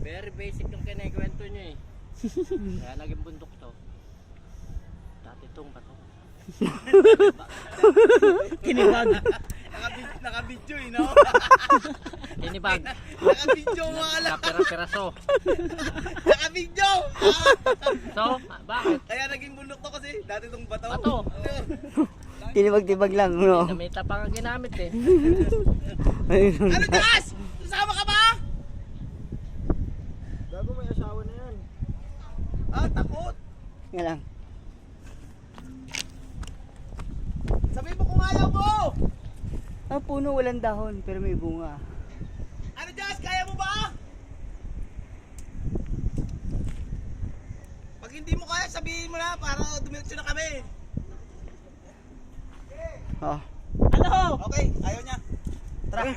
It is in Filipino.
Very basic yung kinikwento nyo eh. Kaya naging bundok to. Dati itong bato. Kinibag. Naka-video eh, no? Kinibag. Naka-video mo alam. Kapira-piraso. Naka-video! So, bakit? Kaya naging bundok to kasi dati itong bato. Bato. Tinibag-tibag lang, no? Namita pa nga ginamit eh. Ayun. Ano Jas? Sasama ka ba? Gago, may asawa na yan. Ah, takot. Nga lang. Sabihin mo kung ayaw mo. Ang puno walang dahon, pero may bunga. Ano Jas, kaya mo ba? Pag hindi mo kaya, sabihin mo na para dumiretso na kami. Oh. Okay, ayaw niya. Tara.